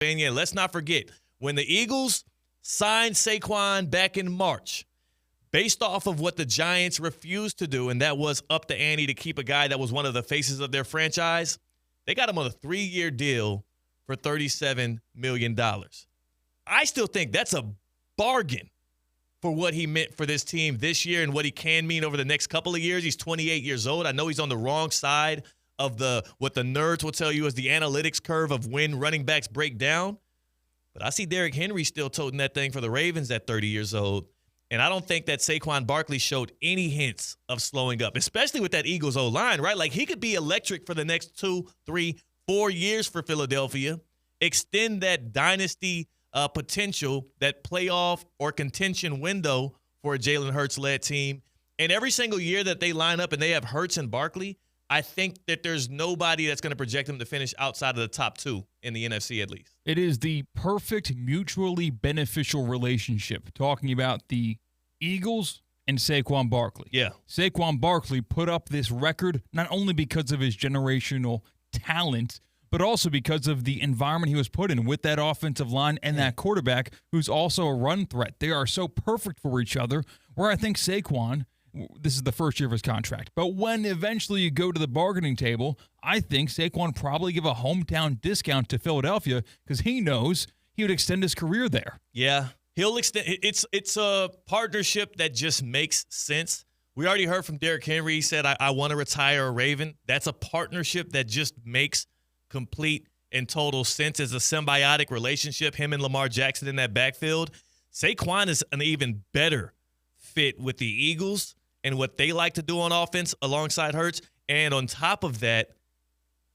And let's not forget, when the Eagles signed Saquon back in March, based off of what the Giants refused to do, and that was up the ante to keep a guy that was one of the faces of their franchise, they got him on a 3-year deal for $37 million. I still think that's a bargain for what he meant for this team this year and what he can mean over the next couple of years. He's 28 years old. I know he's on the wrong side of what the nerds will tell you is the analytics curve of when running backs break down. But I see Derrick Henry still toting that thing for the Ravens at 30 years old. And I don't think that Saquon Barkley showed any hints of slowing up, especially with that Eagles O-line, right? Like, he could be electric for the next 2, 3, 4 years for Philadelphia, extend that dynasty potential, that playoff or contention window for a Jalen Hurts-led team. And every single year that they line up and they have Hurts and Barkley, I think that there's nobody that's going to project them to finish outside of the top 2 in the NFC at least. It is the perfect mutually beneficial relationship, talking about the Eagles and Saquon Barkley. Yeah. Saquon Barkley put up this record not only because of his generational talent, but also because of the environment he was put in with that offensive line and that quarterback who's also a run threat. They are so perfect for each other, where I think Saquon, this is the first year of his contract, but when eventually you go to the bargaining table, I think Saquon probably give a hometown discount to Philadelphia because he knows he would extend his career there. Yeah, he'll extend. It's a partnership that just makes sense. We already heard from Derrick Henry. He said, I want to retire a Raven. That's a partnership that just makes complete and total sense. As a symbiotic relationship, him and Lamar Jackson in that backfield. Saquon is an even better fit with the Eagles and what they like to do on offense alongside Hurts. And on top of that,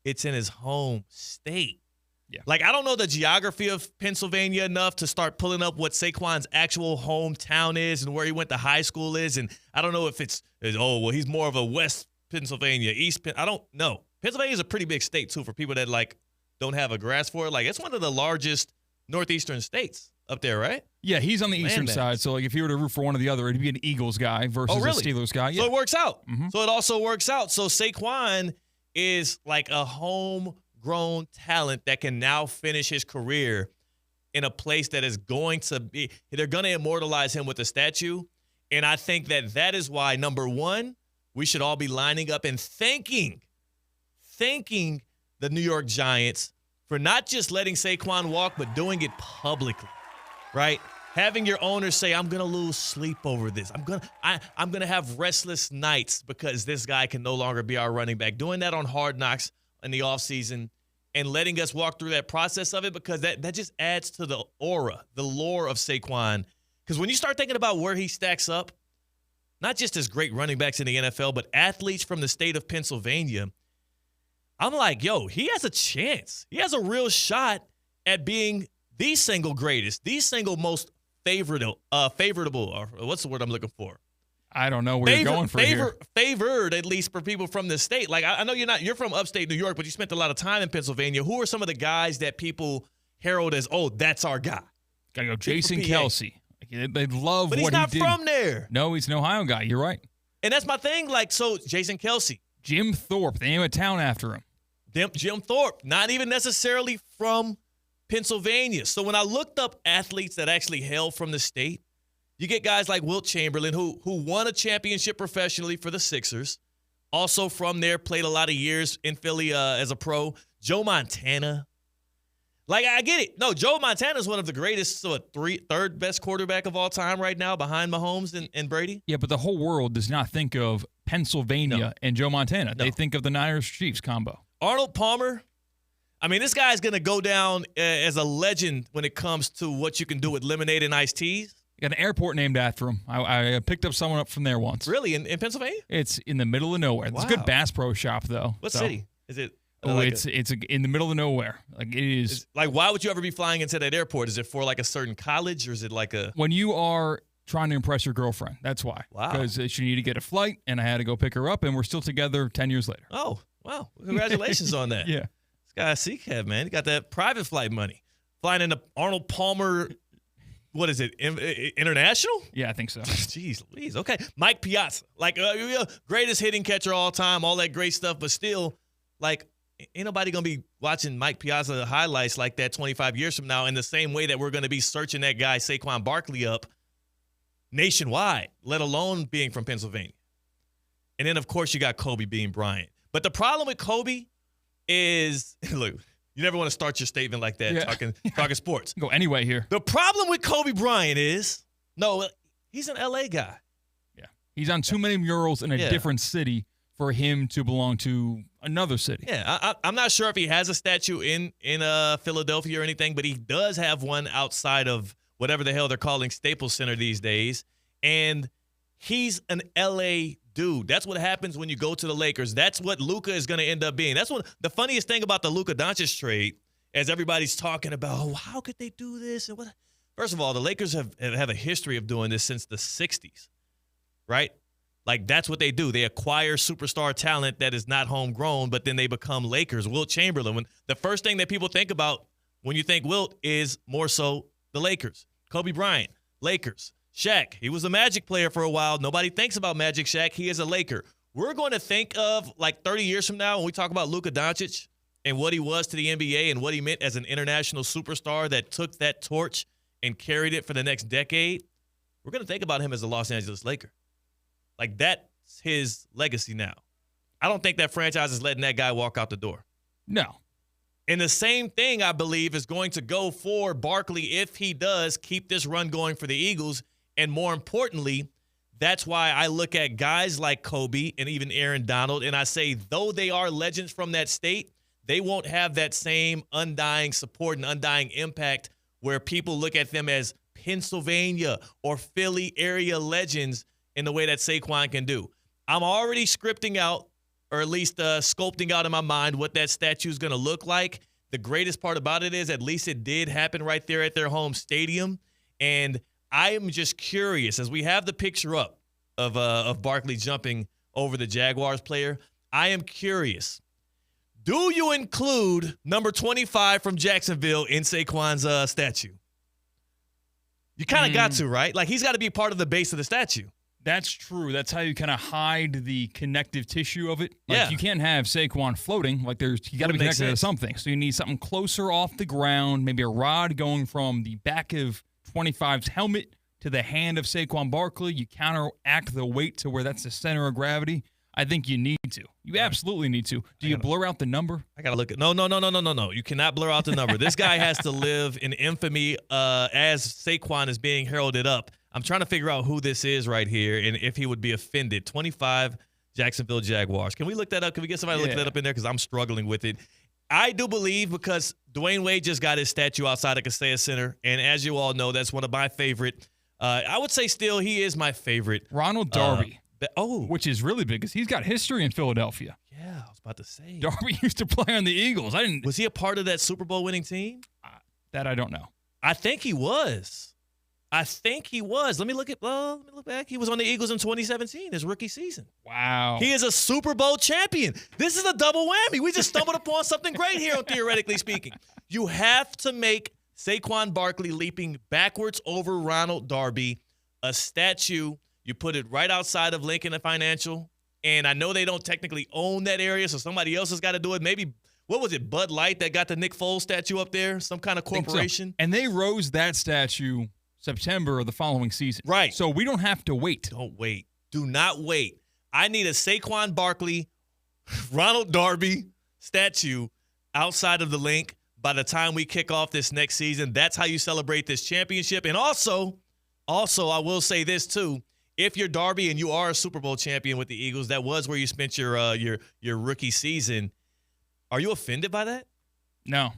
it's in his home state. Yeah. Like, I don't know the geography of Pennsylvania enough to start pulling up what Saquon's actual hometown is and where he went to high school is. And I don't know if he's more of a West Pennsylvania, I don't know. Pennsylvania is a pretty big state, too, for people that, like, don't have a grasp for it. Like, it's one of the largest northeastern states up there, right? Yeah, he's on the eastern side. So, like, if you were to root for one or the other, it'd be an Eagles guy versus a Steelers guy. Yeah. So it works out. Mm-hmm. So it also works out. So Saquon is like a homegrown talent that can now finish his career in a place that is going to be – they're going to immortalize him with a statue. And I think that is why, number one, we should all be lining up and thanking the New York Giants for not just letting Saquon walk, but doing it publicly, right? Having your owners say, I'm going to lose sleep over this. I'm going to have restless nights because this guy can no longer be our running back. Doing that on Hard Knocks in the offseason and letting us walk through that process of it, because that just adds to the aura, the lore of Saquon. Because when you start thinking about where he stacks up, not just as great running backs in the NFL, but athletes from the state of Pennsylvania, I'm like, yo, he has a chance. He has a real shot at being the single greatest, the single most favorable, or what's the word I'm looking for? I don't know where you're going for here. Favored, at least for people from the state. Like, I know you're from upstate New York, but you spent a lot of time in Pennsylvania. Who are some of the guys that people herald as, oh, that's our guy? Gotta go Jason Kelce. They love what he did. But he's not from there. No, he's an Ohio guy. You're right. And that's my thing. Like, so Jason Kelce. Jim Thorpe. They named a town after him. Jim Thorpe. Not even necessarily from Pennsylvania. So when I looked up athletes that actually hail from the state, you get guys like Wilt Chamberlain, who won a championship professionally for the Sixers. Also from there, played a lot of years in Philly as a pro. Joe Montana. Like, I get it. No, Joe Montana is one of the greatest, third best quarterback of all time right now behind Mahomes and Brady. Yeah, but the whole world does not think of Pennsylvania and Joe Montana. No. They think of the Niners-Chiefs combo. Arnold Palmer. I mean, this guy's going to go down as a legend when it comes to what you can do with lemonade and iced teas. Got an airport named after him. I picked up someone up from there once. Really? In Pennsylvania? It's in the middle of nowhere. Wow. It's a good Bass Pro Shop, though. What city? Is it? It's in the middle of nowhere. Like, it is. Like, why would you ever be flying into that airport? Is it for like a certain college, or is it like a? When you are trying to impress your girlfriend, that's why. Wow. Because she needed to get a flight, and I had to go pick her up, and we're still together 10 years later. Oh, wow! Congratulations on that. Yeah. This guy CCAB, man, he got that private flight money. Flying into Arnold Palmer. What is it? International? Yeah, I think so. Jeez Louise. Okay. Mike Piazza. Like, greatest hitting catcher all time, all that great stuff, but still, like, ain't nobody going to be watching Mike Piazza highlights like that 25 years from now in the same way that we're going to be searching that guy Saquon Barkley up nationwide, let alone being from Pennsylvania. And then, of course, you got Kobe being Bryant. But the problem with Kobe is, look, you never want to start your statement like that, talking sports. Go anyway here. The problem with Kobe Bryant is, no, he's an L.A. guy. Yeah. He's on too many murals in a different city for him to belong to another city. Yeah, I'm not sure if he has a statue in Philadelphia or anything, but he does have one outside of whatever the hell they're calling Staples Center these days. And he's an L.A. dude. That's what happens when you go to the Lakers. That's what Luka is going to end up being. That's what the funniest thing about the Luka Doncic trade, as everybody's talking about, oh, how could they do this? And what? First of all, the Lakers have a history of doing this since the 60s, right? Like, that's what they do. They acquire superstar talent that is not homegrown, but then they become Lakers. Wilt Chamberlain, when the first thing that people think about when you think Wilt is more so the Lakers. Kobe Bryant, Lakers. Shaq, he was a Magic player for a while. Nobody thinks about Magic Shaq. He is a Laker. We're going to think of, like, 30 years from now when we talk about Luka Doncic and what he was to the NBA and what he meant as an international superstar that took that torch and carried it for the next decade. We're going to think about him as a Los Angeles Laker. Like, that's his legacy now. I don't think that franchise is letting that guy walk out the door. No. And the same thing, I believe, is going to go for Barkley if he does keep this run going for the Eagles. And more importantly, that's why I look at guys like Kobe and even Aaron Donald, and I say, though they are legends from that state, they won't have that same undying support and undying impact where people look at them as Pennsylvania or Philly area legends in the way that Saquon can do. I'm already scripting out, or at least sculpting out in my mind what that statue is going to look like. The greatest part about it is at least it did happen right there at their home stadium. And I am just curious, as we have the picture up of Barkley jumping over the Jaguars player, I am curious. Do you include number 25 from Jacksonville in Saquon's statue? You kind of got to, right? Like, he's got to be part of the base of the statue. That's true. That's how you kind of hide the connective tissue of it. Like, you can't have Saquon floating. Like, you got to be connected to something. So you need something closer off the ground, maybe a rod going from the back of 25's helmet to the hand of Saquon Barkley. You counteract the weight to where that's the center of gravity. I think you need to. You absolutely need to. Do you blur out the number? I got to look at No. You cannot blur out the number. This guy has to live in infamy as Saquon is being heralded up. I'm trying to figure out who this is right here and if he would be offended. 25 Jacksonville Jaguars. Can we look that up? Can we get somebody to look that up in there? Because I'm struggling with it. I do believe, because Dwayne Wade just got his statue outside of Kaseya Center, and as you all know, that's one of my favorite. I would say still he is my favorite. Ronald Darby. Which is really big because he's got history in Philadelphia. Yeah, I was about to say. Darby used to play on the Eagles. Was he a part of that Super Bowl winning team? That I don't know. I think he was. Let me look back. He was on the Eagles in 2017, his rookie season. Wow. He is a Super Bowl champion. This is a double whammy. We just stumbled upon something great here on Theoretically Speaking. You have to make Saquon Barkley leaping backwards over Ronald Darby a statue. You put it right outside of Lincoln Financial. And I know they don't technically own that area, so somebody else has got to do it. Maybe, what was it, Bud Light that got the Nick Foles statue up there? Some kind of corporation? So. And they rose that statue September of the following season. Right. So we don't have to wait. Don't wait. Do not wait. I need a Saquon Barkley, Ronald Darby statue outside of the link by the time we kick off this next season. That's how you celebrate this championship. And also, I will say this too. If you're Darby and you are a Super Bowl champion with the Eagles, that was where you spent your rookie season. Are you offended by that? No.